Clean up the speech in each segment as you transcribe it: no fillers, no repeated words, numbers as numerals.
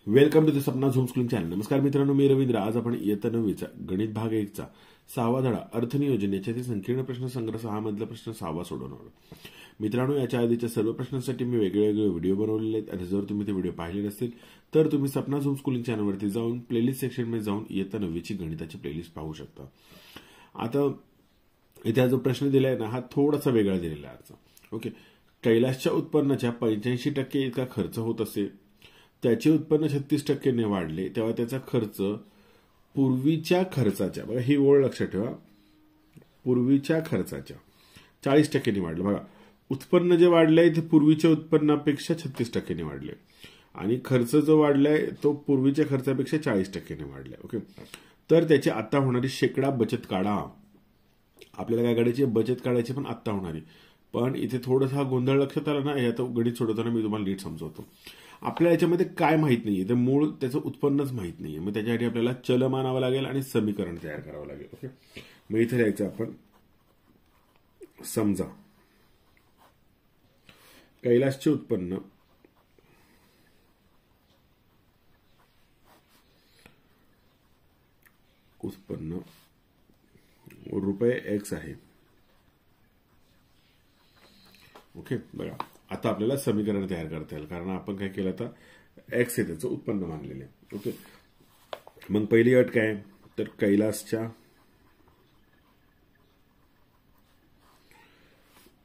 Welcome to the Sapna zoom schooling channel. नमस्कार मित्रांनो, मी रवींद्र. आज आपण इयत्ता 9वीचा गणित भाग 1चा 6वा धडा अर्थनियोजन याच्यातील संकीर्ण प्रश्न संग्रह 6 मधला प्रश्न 6वा सोडवणार. मित्रांनो, याच्या आधीच्या सर्व प्रश्नांसाठी मी वेगवेगळे व्हिडिओ बनवलेले आहेत आणि जर तुम्ही ते व्हिडिओ पाहिले नसतील तर तुम्ही सपना झूम स्कूलिंग चॅनलवरती जाऊन प्लेलिस्ट सेक्शनमध्ये जाऊन इयत्ता 9वीची गणिताची प्लेलिस्ट पाहू शकता. आता इथे जो प्रश्न दिलाय ना, हा थोडासा वेगळा दिलेला आहे. ओके, कैलासच्या उत्पन्नाच्या 85% इतका खर्च होत असे, त्याचे उत्पन्न 36% वाढले, तेव्हा त्याचा खर्च पूर्वीच्या खर्चाच्या, बघा ही ओळ लक्षात ठेवा, पूर्वीच्या खर्चाच्या 40% वाढलं. बघा, उत्पन्न जे वाढलंय ते पूर्वीच्या उत्पन्नापेक्षा 36% वाढले आणि खर्च जो वाढलाय तो पूर्वीच्या खर्चापेक्षा 40% वाढलाय. ओके, तर त्याची आता होणारी शेकडा बचत काढा. आपल्याला काय काढायची? बचत काढायची, पण आता होणारी. पण इथे थोडासा गोंधळ लक्षात आला ना, हे आता गणित सोडवताना मी तुम्हाला नीट समजवतो. आपल्या याच्यामध्ये काय माहित नाहीये, ते मूळ त्याचं उत्पन्नच माहित नाहीये. मग त्याच्यासाठी आपल्याला चल मानावं लागेल आणि समीकरण तयार करावं लागेल. ओके, मग इथे लिहायचं आपण, समजा कैलासचे उत्पन्न रुपये X आहे. ओके, बघा आता आपल्याला समीकरण तयार करता येईल, कारण आपण काय केलं, आता X हे त्याचं उत्पन्न मानलेले. ओके, मग पहिली अट काय, तर कैलासच्या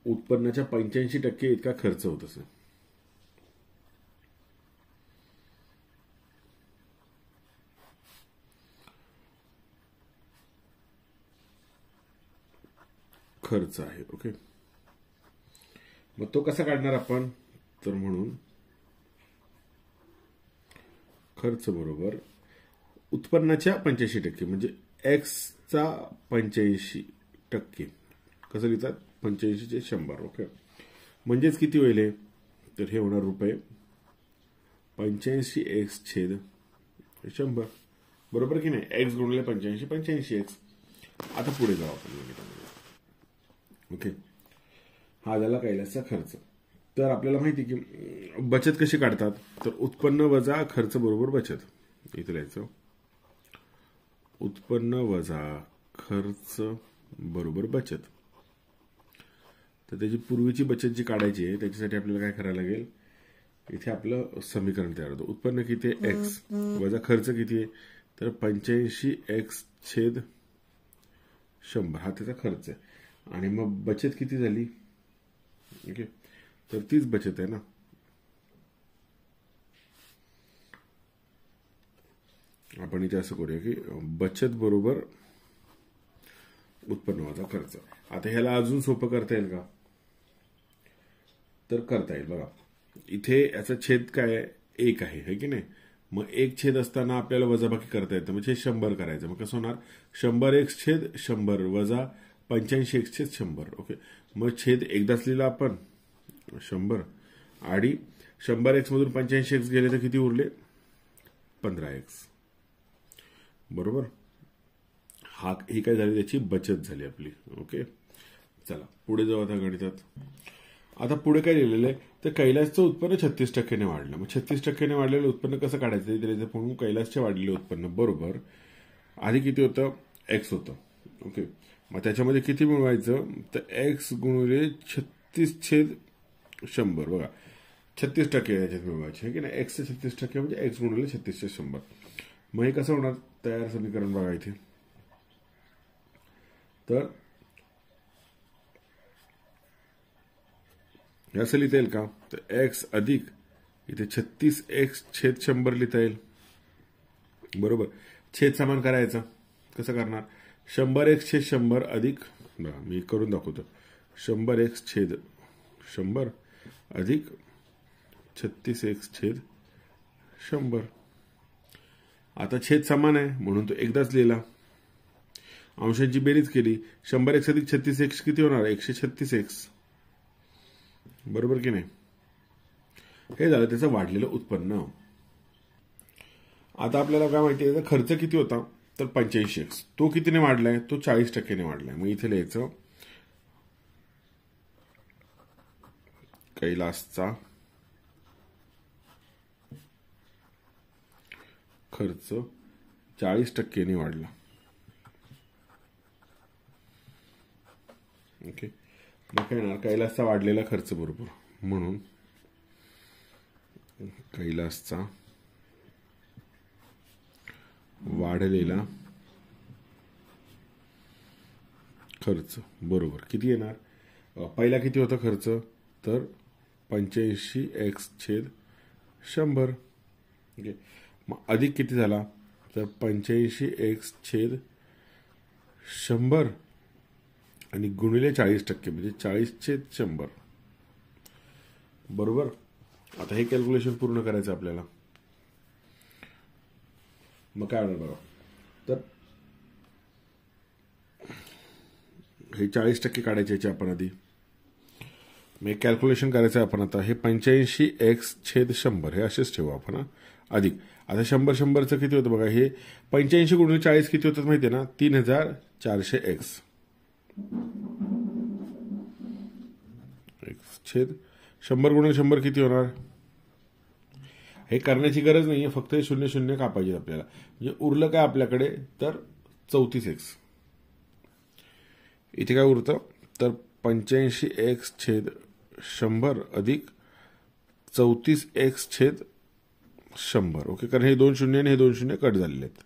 उत्पन्नाच्या 85% इतका खर्च होत असे. खर्च आहे. ओके, मग तो कसा काढणार आपण, तर म्हणून खर्च बरोबर उत्पन्नाच्या 85%, म्हणजे X चा 85%. कसं लिहितात? 85 चे 100. ओके, म्हणजेच किती होईल, तर हे होणार रुपये 85X छेद 100. बरोबर की नाही? X गुणिले 85 85X. आता पुढे जाऊ आपण. ओके, हा झाला कैलासचा खर्च. तर आपल्याला माहिती की बचत कशी काढतात, तर उत्पन्न वजा खर्च बरोबर बचत. इथे लिहायचं, उत्पन्न वजा खर्च बरोबर बचत. तर त्याची पूर्वीची बचत जी काढायची आहे त्याच्यासाठी आपल्याला काय करायला लागेल, इथे आपलं समीकरण तयार होतं. उत्पन्न किती आहे? X वजा खर्च किती आहे, तर 85X छेद 100. हा त्याचा खर्च आहे. आणि मग बचत किती झाली? ओके, तर तीच बचत आहे ना. आपण इथे असं करूया की बचत बरोबर उत्पन्न वजा खर्च. आता ह्याला अजून सोपं करता येईल का, तर करता येईल. बघा, इथे याचा छेद काय 1 आहे की नाही. मग 1 छेद असताना आपल्याला वजाबाकी करता येतं, म्हणजे 100 करायचं. मग कसं होणार, 100X छेद 100 वजा 85X छेद 100. ओके, मग छेद एकदाच लिहिला आपण 100 आणि 100X मधून 85X गेले तर किती उरले? 15X. बरोबर, ही काय झाली, त्याची बचत झाली आपली. ओके, चला पुढे जाऊ आता गणितात. आता पुढे काय लिहिलेलं आहे, तर कैलासचं उत्पन्न 36% वाढलं. मग 36% वाढलेलं उत्पन्न कसं काढायचं, तर म्हणून कैलासचे वाढलेले उत्पन्न बरोबर आधी किती होतं? X होतं. ओके, मग त्याच्यामध्ये किती मिळवायचं, तर X गुणिले 36 छेद 100. बघा, 36% याच्यात मिळवायचे आहे की नाही. X चे 36% म्हणजे X गुणिले 36 छेद 100. मग हे कसं होणार, तयार समीकरण बघा इथे. तर असं लिहिता येईल का, तर X अधिक इथे 36X छेद 100 लिहिता येईल. बरोबर, छेद समान करायचा. कसं करणार, 100X छेद 100 अधिक, मी करून दाखवतो, 100X छेद 100 अधिक 36X छेद 100. आता छेद समान आहे म्हणून तो एकदाच लिहिला. अंशांची बेरीज केली, 100X अधिक 36X किती होणार? 136X. बरोबर की नाही? हे झालं त्याचं वाढलेलं उत्पन्न. आता आपल्याला काय माहिती आहे, खर्च किती होता, तर 85X. तो कितीने वाढलाय, तो 40% वाढलाय. मग इथे लिहायचं, कैलासचा खर्च 40% वाढला. ओके, मग काय येणार? कैलासचा वाढलेला खर्च बरोबर, म्हणून कैलासचा वाढलेला खर्च बरोबर किती येणार? पहिला किती होता खर्च? तर 85x/100. ओके, मग अधिक किती झाला? तर 85x/100 आणि गुणिले 40% म्हणजे 40/100. बरोबर. आता हे कॅल्क्युलेशन पूर्ण करायचं आपल्याला. मग काय होणार बघा, तर हे 40% काढायचे याचे आपण आधी. मग कॅल्क्युलेशन करायचं आपण आता. हे 85x/100 हे असेच ठेवू आपण अधिक. आता 100 किती होतं बघा? हे 85 गुणिले 40 किती होतात माहिती आहे ना? 3400x. छेद 100 गुणिले 100 किती होणार? हे करण्याची गरज नाहीये, फक्त हे 0 कापायचे आपल्याला. म्हणजे उरलं काय आपल्याकडे? तर 34x. इथे काय उरतं? तर 85x/100 अधिक 34x/100. ओके, कारण हे 2 शून्य आणि हे 2 शून्य कट झालेले आहेत.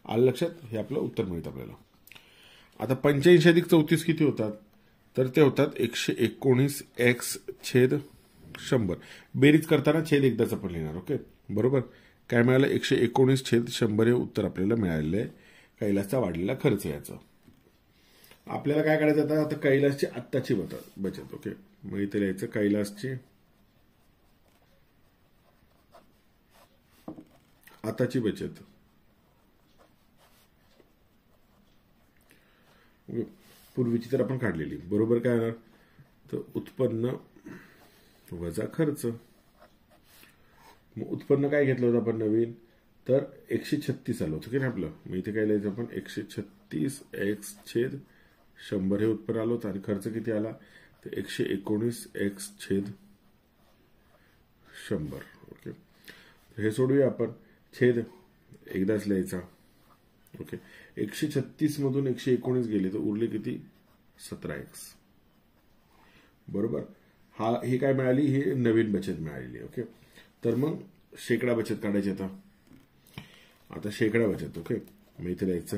आलं लक्षात? हे आपलं उत्तर मिळतं आपल्याला. आता 85 अधिक 34 किती होतात? तर ते होतात 119x/100. बेरीज करताना छेद एकदाच आपण लिहिणार. ओके, बरोबर. काय मिळालं? 119/100 हे उत्तर आपल्याला मिळालेलं आहे कैलासचा वाढलेला खर्च याचं. आपल्याला काय करायचं आता? कैलासची आत्ताची बचत. ओके, मग इथे लिहायचं कैलासची आताची बचत. पूर्वीची तर आपण काढलेली. बरोबर. काय येणार? तर उत्पन्न वजा खर्च. मग उत्पन्न काय घेतलं होतं आपण नवीन? तर 136 आलं होतं की नाही आपलं. मग इथे काय लिहायचं आपण? 136x/100 हे उत्पन्न आलं होतं. आणि खर्च किती आला? तर 119x/100. ओके, हे सोडूया आपण. छेद एकदाच लिहायचा. ओके, 136 मधून 119 गेले तर उरले किती? 17x. बरोबर. हे काय मिळाली? हे नवीन बचत मिळालेली. ओके, तर मग शेकडा बचत काढायची आता शेकडा बचत. ओके, मग इथे लिहायचं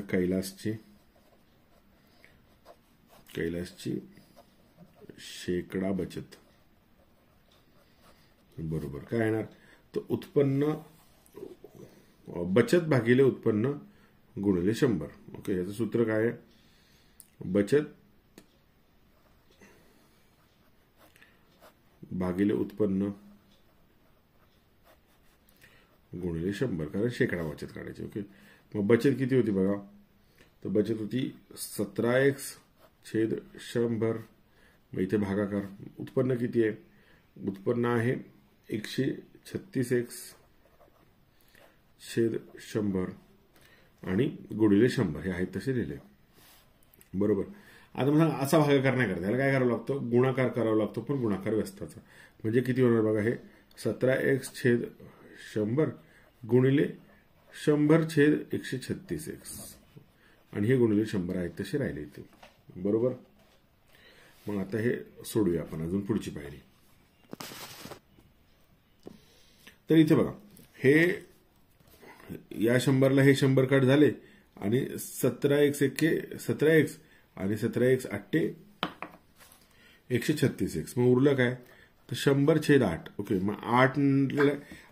कैलासची शेकडा बचत. बरोबर. काय येणार? तर उत्पन्न बचत भागिले उत्पन्न गुणिले 100. ओके, याचं सूत्र काय आहे? बचत भागिले उत्पन्न गुणिले 100, कारण शेकडा बचत काढायची. ओके, मग बचत किती होती बघा? तर बचत होती 17x/100. मग इथे भागाकार. उत्पन्न किती आहे? उत्पन्न आहे 136x/100 आणि गुणिले 100 हे आहेत तसे लिहिले. बरोबर. आता मग असा भागाकार नाही करता. याला काय करावं लागतं? गुणाकार करावा लागतो, पण गुणाकार व्यस्ताचा. म्हणजे किती होणार बघा? हे 17x/100 गुणिले 100/136x आणि हे गुणिले 100 आहेत तसे राहिले इथे. बरोबर. मग आता हे सोडूया आपण अजून पुढची पायरी. तर इथे बघा, हे या 100ला हे 100 कट झाले आणि 17x आणि 17x/8 136x. मग उरलं काय? तर 100/8. ओके, मग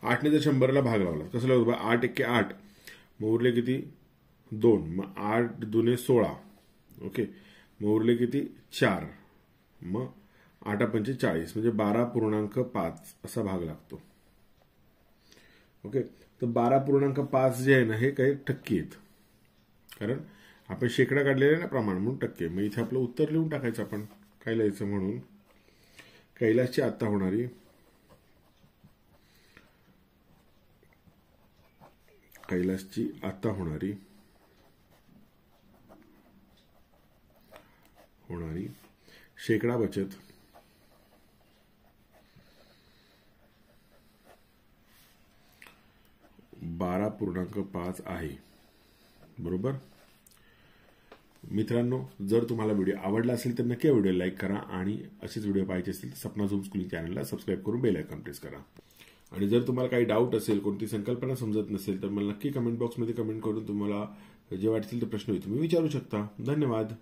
8ने जर 100ला भाग लावला कसं लावलं? 8 × 8. मग उरले किती? 2. मग 8 दुने 16. ओके, मग उरले किती? 4. मग 8 पंचे 40 म्हणजे 12.5 असा भाग लागतो. ओके, तर 12.5 जे आहे ना, हे काही टक्के आहेत, कारण आपण शेकडा काढलेला ना प्रमाण, म्हणून टक्के. मग इथे आपलं उत्तर लिहून टाकायचं आपण. काय लिहायचं? म्हणून कैलासची आता होणारी शेकडा बचत 16.5 आहे. बरोबर. मित्रांनो, जर तुम्हाला व्हिडिओ आवडला असेल तर नक्की व्हिडिओ लाईक करा आणि असेच व्हिडिओ पाहायचे असतील तर सपना झूम स्कूलिंग चॅनलला सबस्क्राईब करून बेल आयकॉन प्रेस करा. आणि जर तुम्हाला काही डाऊट असेल, कोणती संकल्पना समजत नसेल तर मला नक्की कमेंट बॉक्समध्ये कमेंट करून तुम्हाला जे वाटतील ते प्रश्न तुम्ही विचारू शकता. धन्यवाद.